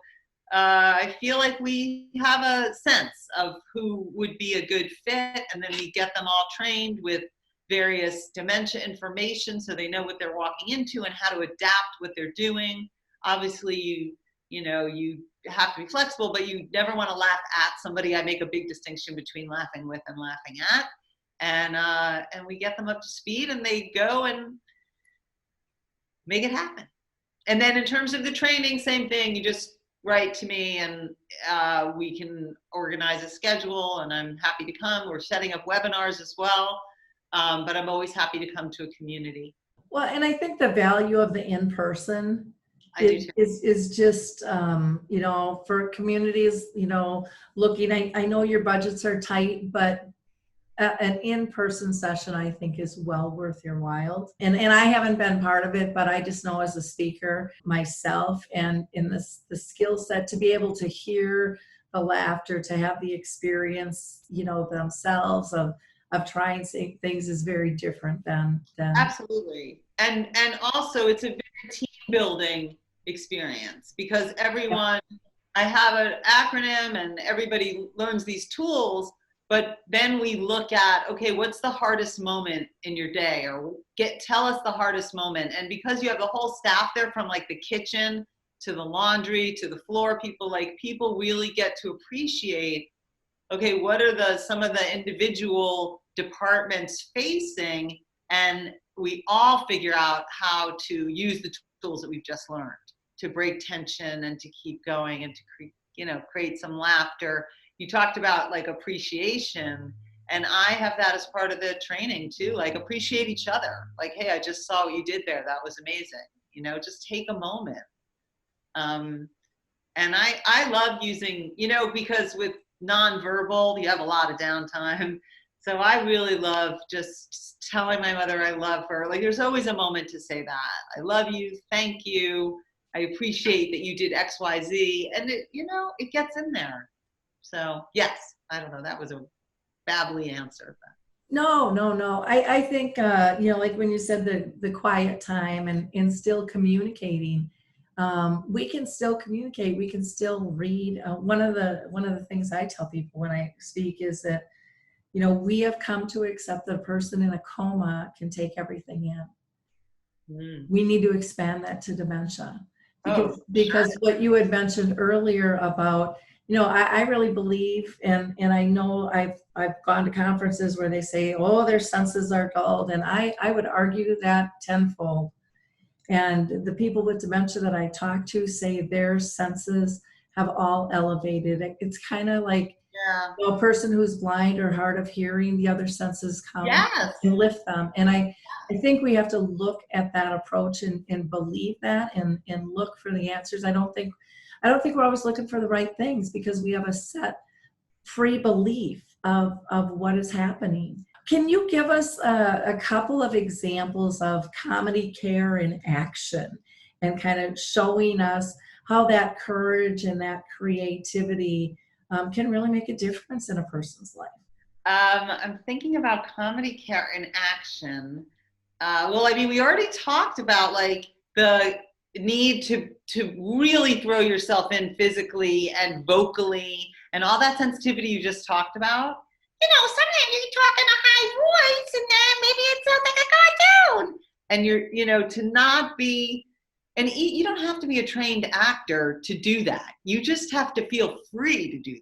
I feel like we have a sense of who would be a good fit, and then we get them all trained with various dementia information so they know what they're walking into and how to adapt what they're doing. Obviously, you have to be flexible, but you never want to laugh at somebody. I make a big distinction between laughing with and laughing at. And we get them up to speed, and they go and make it happen. And then in terms of the training, same thing. You just write to me, and we can organize a schedule, and I'm happy to come. We're setting up webinars as well, but I'm always happy to come to a community. Well, and I think the value of the in-person is just, for communities, looking, I know your budgets are tight, but an in-person session, I think, is well worth your while. And I haven't been part of it, but I just know as a speaker myself, and in the skill set to be able to hear the laughter, to have the experience, themselves of trying things is very different than. Absolutely. And also it's a very team building experience, because everyone, I have an acronym and everybody learns these tools, but then we look at, okay, what's the hardest moment in your day, or tell us the hardest moment. And because you have the whole staff there, from like the kitchen to the laundry to the floor, people really get to appreciate okay, what are some of the individual departments facing, and we all figure out how to use the tools that we've just learned to break tension and to keep going and to create some laughter. You talked about like appreciation, and I have that as part of the training too, like appreciate each other. Like, hey, I just saw what you did there. That was amazing. Just take a moment. And I love using, because with nonverbal, you have a lot of downtime. So I really love just telling my mother I love her. Like, there's always a moment to say that. I love you. Thank you. I appreciate that you did X, Y, Z. And it gets in there. So yes, I don't know. That was a babbly answer. No. I think, like when you said the quiet time and still communicating, we can still communicate. We can still read. One of the things I tell people when I speak is that, we have come to accept that a person in a coma can take everything in. We need to expand that to dementia. Because what you had mentioned earlier about, I really believe, and I know I've gone to conferences where they say, oh, their senses are dulled, and I would argue that tenfold. And the people with dementia that I talk to say their senses have all elevated. It's kind of like a person who's blind or hard of hearing, the other senses come and lift them. And I think we have to look at that approach and believe that and look for the answers. I don't think we're always looking for the right things because we have a set free belief of what is happening. Can you give us a couple of examples of comedy care in action and kind of showing us how that courage and that creativity can really make a difference in a person's life? I'm thinking about comedy care in action. We already talked about like the need to really throw yourself in physically and vocally and all that sensitivity you just talked about. Sometimes you talk in a high voice and then maybe it sounds like a cartoon. And you're, to not be, and you don't have to be a trained actor to do that. You just have to feel free to do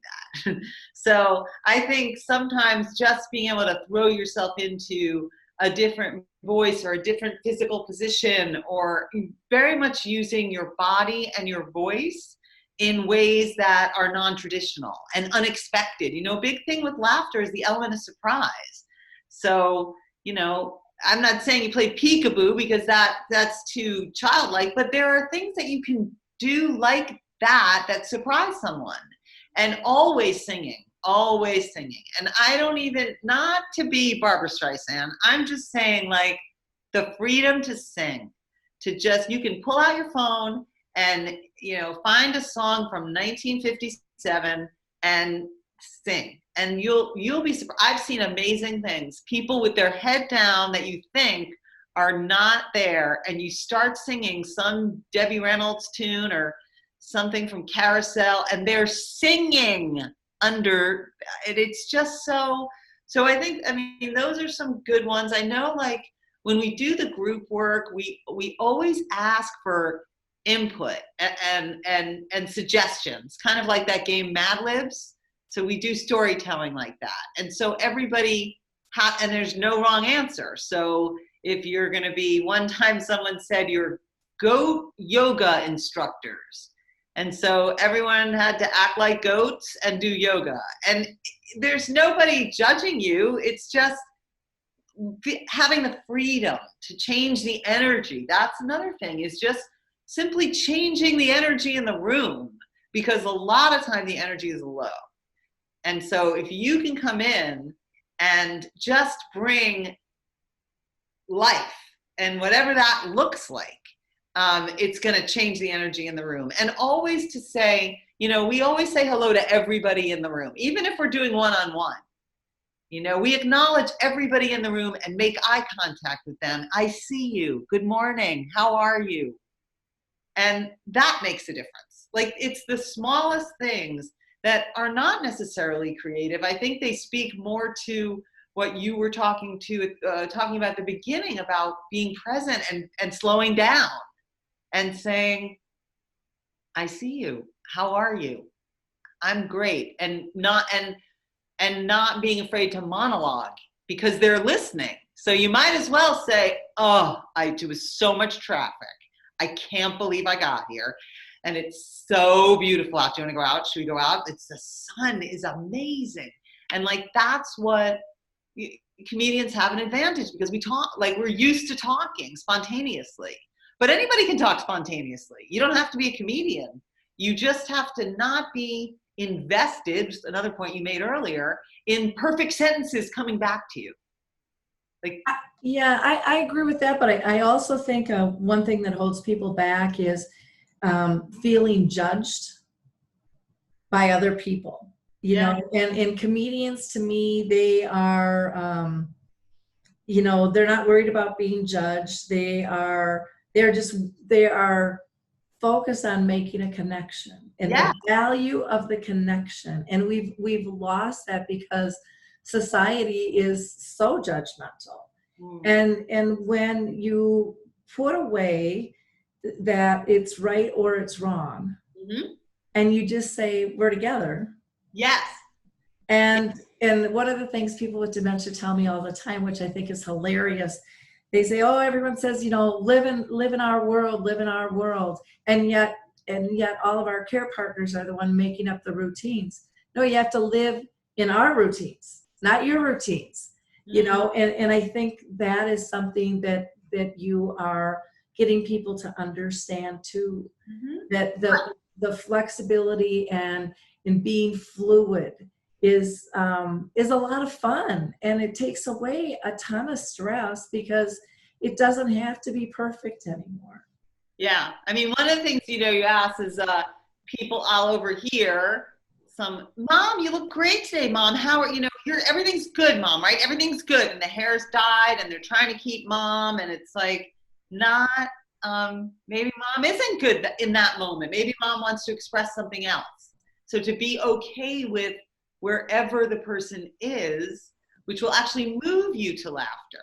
that. So I think sometimes just being able to throw yourself into a different voice or a different physical position or very much using your body and your voice in ways that are non-traditional and unexpected. A big thing with laughter is the element of surprise. So, I'm not saying you play peekaboo because that's too childlike, but there are things that you can do like that surprise someone. And always singing. And I don't even, not to be Barbara Streisand, I'm just saying like the freedom to sing, you can pull out your phone and, find a song from 1957 and sing. And you'll be surprised. I've seen amazing things. People with their head down that you think are not there, and you start singing some Debbie Reynolds tune or something from Carousel, and they're singing under it. It's just so I think, those are some good ones. I know, like, when we do the group work, we always ask for input and suggestions, kind of like that game Mad Libs. So we do storytelling like that. And so everybody and there's no wrong answer. So if you're going to be, one time someone said you're goat yoga instructors. And so everyone had to act like goats and do yoga. And there's nobody judging you. It's just having the freedom to change the energy. That's another thing, is just simply changing the energy in the room, because a lot of time the energy is low. And so if you can come in and just bring life and whatever that looks like, it's going to change the energy in the room. And always to say, we always say hello to everybody in the room, even if we're doing one-on-one. We acknowledge everybody in the room and make eye contact with them. I see you. Good morning. How are you? And that makes a difference. Like, it's the smallest things that are not necessarily creative. I think they speak more to what you were talking about at the beginning, about being present and slowing down and saying, I see you. How are you? I'm great. And and not being afraid to monologue because they're listening. So you might as well say, oh, there was so much traffic. I can't believe I got here. And it's so beautiful out. Do you want to go out? Should we go out? The sun is amazing. And like, that's what comedians have an advantage, because we talk, like, we're used to talking spontaneously. But anybody can talk spontaneously. You don't have to be a comedian. You just have to not be invested, just another point you made earlier, in perfect sentences coming back to you. Like, yeah, I agree with that, but I also think one thing that holds people back is feeling judged by other people, you know, and comedians, to me, they are, you know, they're not worried about being judged. They are focused on making a connection and the value of the connection. And we've lost that because society is so judgmental. And when you put away that it's right or it's wrong, and you just say, we're together. Yes. And one of the things people with dementia tell me all the time, which I think is hilarious, they say, oh, everyone says, you know, live in our world. And yet all of our care partners are the one making up the routines. No, you have to live in our routines, not your routines, you know? And I think that is something that you are getting people to understand too, that the flexibility and in being fluid is a lot of fun, and it takes away a ton of stress because it doesn't have to be perfect anymore. Yeah, I mean, one of the things, you know, you ask is people all over here, Mom, you look great today, Mom. How are, you know, everything's good, Mom, right? Everything's good, and the hair's dyed, and they're trying to keep Mom, and it's like, not, maybe Mom isn't good in that moment. Maybe Mom wants to express something else. So to be okay with wherever the person is, which will actually move you to laughter.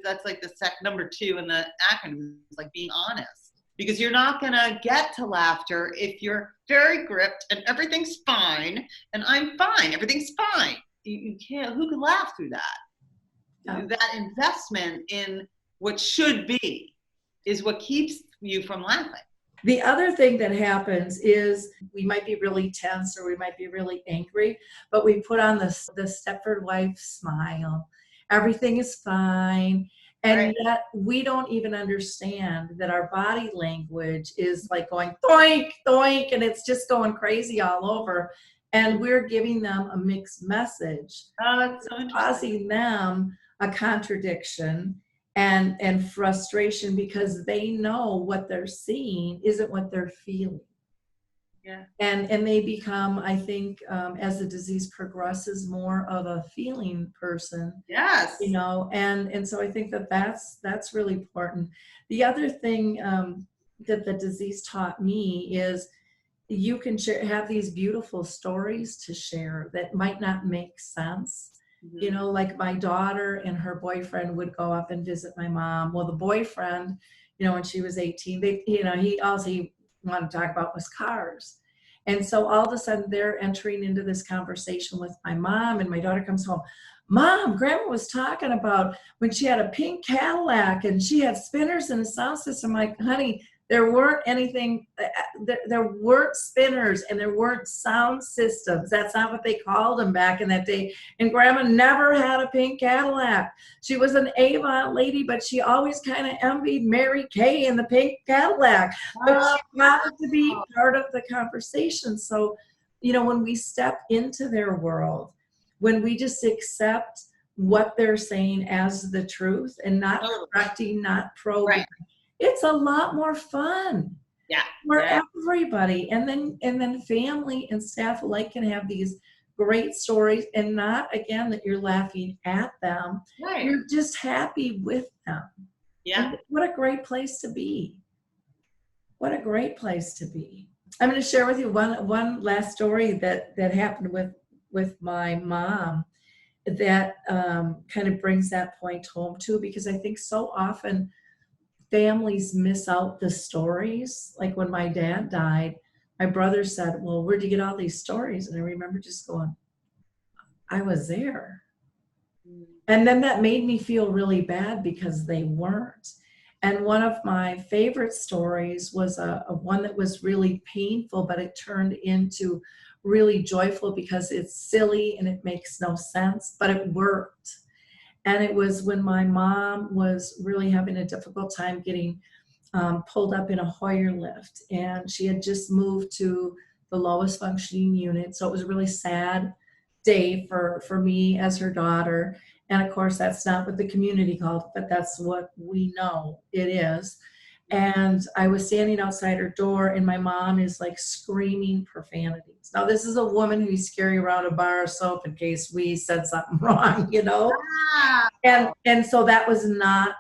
That's like the number 2 in the acronym, is like being honest. Because you're not gonna get to laughter if you're very gripped and everything's fine, and I'm fine, everything's fine. You can't, who can laugh through that? Yeah. That investment in what should be is what keeps you from laughing. The other thing that happens is we might be really tense or we might be really angry, but we put on the Stepford wife smile. Everything is fine. And yet we don't even understand that our body language is like going doink, doink, and it's just going crazy all over. And we're giving them a mixed message. Oh, that's so interesting. Causing them a contradiction and frustration because they know what they're seeing isn't what they're feeling. Yeah. And they become, I think, as the disease progresses, more of a feeling person. Yes. You know, and so I think that's really important. The other thing that the disease taught me is you can have these beautiful stories to share that might not make sense. You know, like my daughter and her boyfriend would go up and visit my mom. Well, the boyfriend, you know, when she was 18, all he wanted to talk about was cars. And so all of a sudden they're entering into this conversation with my mom, and my daughter comes home. Mom, Grandma was talking about when she had a pink Cadillac and she had spinners and a sound system. I'm like, honey, there weren't anything, there weren't spinners and there weren't sound systems. That's not what they called them back in that day. And Grandma never had a pink Cadillac. She was an Avon lady, but she always kind of envied Mary Kay in the pink Cadillac. But she wanted to be part of the conversation. So, you know, when we step into their world, when we just accept what they're saying as the truth and not correcting, not probing, it's a lot more fun for everybody. And then family and staff alike can have these great stories, and not, again, that you're laughing at them. You're just happy with them. Yeah. And what a great place to be. What a great place to be. I'm going to share with you one last story that happened with my mom that kind of brings that point home too, because I think so often families miss out the stories. Like when my dad died, my brother said, well, where'd you get all these stories? And I remember just going, I was there. And then that made me feel really bad because they weren't. And one of my favorite stories was a one that was really painful, but it turned into really joyful because it's silly and it makes no sense, but it worked. And it was when my mom was really having a difficult time getting pulled up in a Hoyer lift. And she had just moved to the lowest functioning unit. So it was a really sad day for me as her daughter. And of course, that's not what the community called, but that's what we know it is. And I was standing outside her door, and my mom is like screaming profanities. Now, this is a woman who used to carry around a bar of soap in case we said something wrong, you know? And so that was not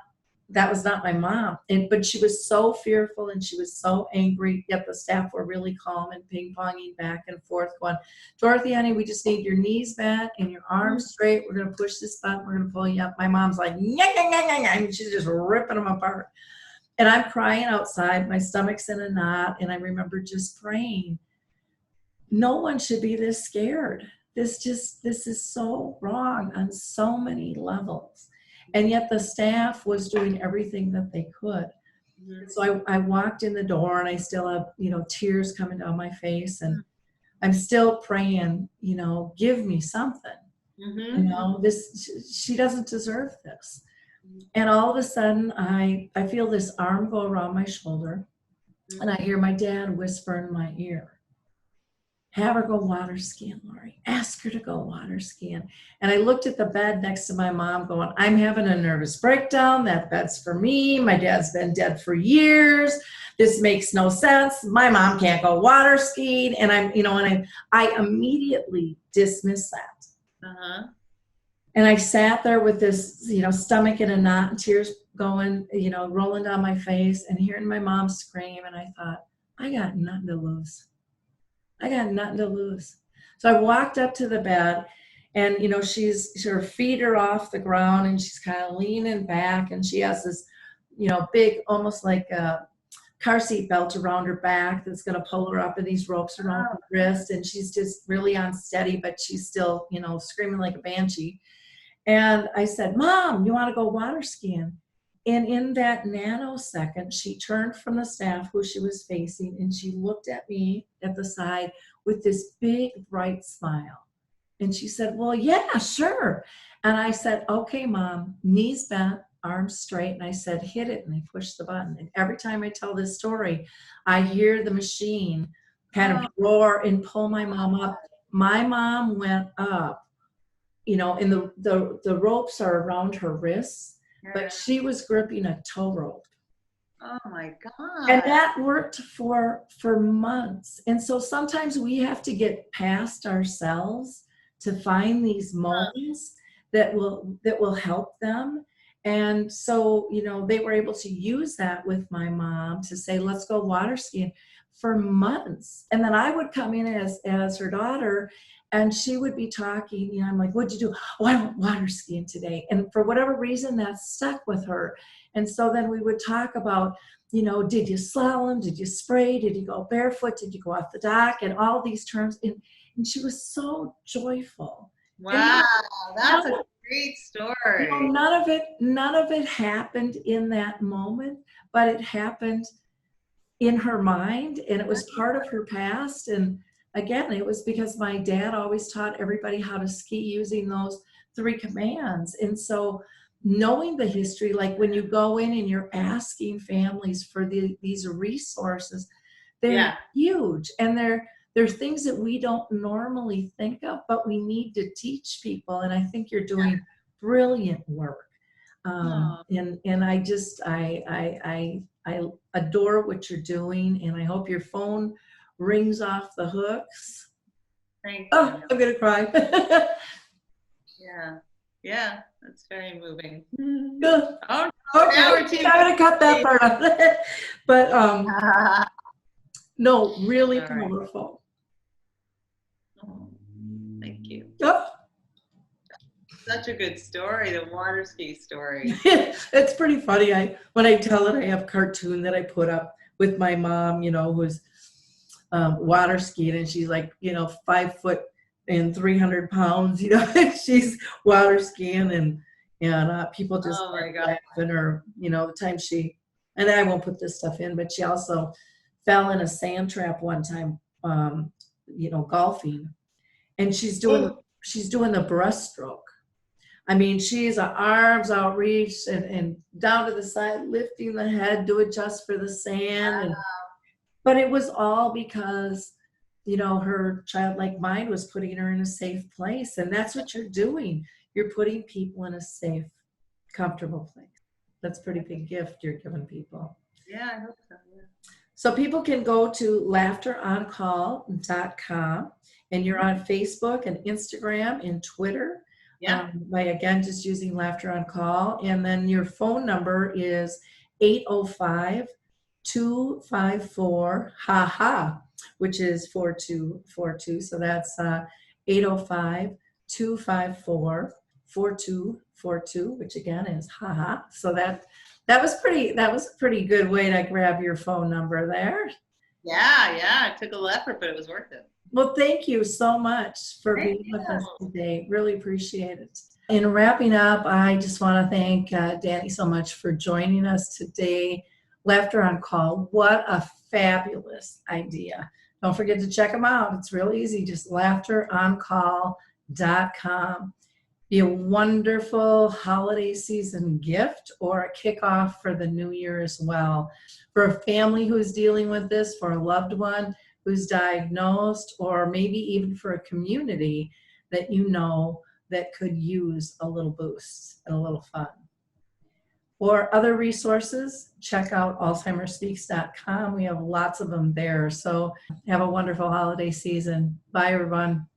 my mom. But she was so fearful and she was so angry, yet the staff were really calm and ping-ponging back and forth going, Dorothy, honey, we just need your knees bent and your arms straight. We're going to push this button. We're going to pull you up. My mom's like, nyah, nyah, nyah, nyah, and she's just ripping them apart. And I'm crying outside. My stomach's in a knot. And I remember just praying, no one should be this scared. This is so wrong on so many levels. And yet the staff was doing everything that they could. So I walked in the door, and I still have, tears coming down my face, and I'm still praying, give me something. She doesn't deserve this. And all of a sudden I feel this arm go around my shoulder, and I hear my dad whisper in my ear, have her go water skiing, Lori. Ask her to go water skiing. And I looked at the bed next to my mom going, I'm having a nervous breakdown. That bed's for me. My dad's been dead for years. This makes no sense. My mom can't go water skiing. And I immediately dismissed that. Uh-huh. And I sat there with this, stomach in a knot and tears going, rolling down my face and hearing my mom scream. And I thought, I got nothing to lose. So I walked up to the bed, and, her feet are off the ground, and she's kind of leaning back, and she has this, big, almost like a car seat belt around her back that's going to pull her up, and these ropes around her wrist, and she's just really unsteady, but she's still, screaming like a banshee. And I said, Mom, you want to go water skiing? And in that nanosecond, she turned from the staff who she was facing, and she looked at me at the side with this big, bright smile. And she said, well, yeah, sure. And I said, okay, Mom, knees bent, arms straight. And I said, hit it. And I pushed the button. And every time I tell this story, I hear the machine kind of roar and pull my mom up. My mom went up, and the ropes are around her wrists. But she was gripping a tow rope. Oh my God. And that worked for months. And so sometimes we have to get past ourselves to find these moments that will help them. And so, they were able to use that with my mom to say, let's go water skiing for months. And then I would come in as her daughter, and she would be talking, I'm like, what'd you do? Oh, I went water skiing today. And for whatever reason, that stuck with her. And so then we would talk about, did you slalom? Did you spray? Did you go barefoot? Did you go off the dock? And all these terms. And she was so joyful. Wow, that's a great story. None of it happened in that moment, but it happened in her mind, and it was part of her past. And again, it was because my dad always taught everybody how to ski using those 3 commands. And so knowing the history, like when you go in and you're asking families for these resources, they're huge. And they're things that we don't normally think of, but we need to teach people. And I think you're doing brilliant work. And I adore what you're doing. And I hope your phone rings off the hooks. Thank you. Oh, I'm gonna cry. Yeah, that's very moving. Good. Oh, Okay, I'm gonna cut that part off. But no, really powerful. Thank you. Oh. Such a good story, the water ski story. It's pretty funny. When I tell it, I have a cartoon that I put up with my mom, who's water skiing, and she's like, 5 foot and 300 pounds, you know, she's water skiing and people just Oh my God. laughing her, you know, the time and I won't put this stuff in, but she also fell in a sand trap one time, you know, golfing, and she's doing the breaststroke. I mean, she's arms outreached and down to the side, lifting the head to adjust for the sand. But it was all because, you know, her childlike mind was putting her in a safe place. And that's what you're doing. You're putting people in a safe, comfortable place. That's a pretty big gift you're giving people. Yeah, I hope so. Yeah. So people can go to laughteroncall.com, and you're on Facebook and Instagram and Twitter. Yeah. By again just using Laughter on Call, and then your phone number is 805-254 ha, which is 4242. So that's 805-254-4242, which again is ha. So that was a pretty good way to grab your phone number there. Yeah. It took a little effort, but it was worth it. Well, thank you so much for being with us today. Really appreciate it. In wrapping up, I just want to thank Dani so much for joining us today. Laughter on Call. What a fabulous idea. Don't forget to check them out. It's real easy. Just laughteroncall.com. Be a wonderful holiday season gift or a kickoff for the new year as well. For a family who's dealing with this, for a loved one who's diagnosed, or maybe even for a community that you know that could use a little boost and a little fun. For other resources, check out alzheimerspeaks.com. We have lots of them there. So have a wonderful holiday season. Bye, everyone.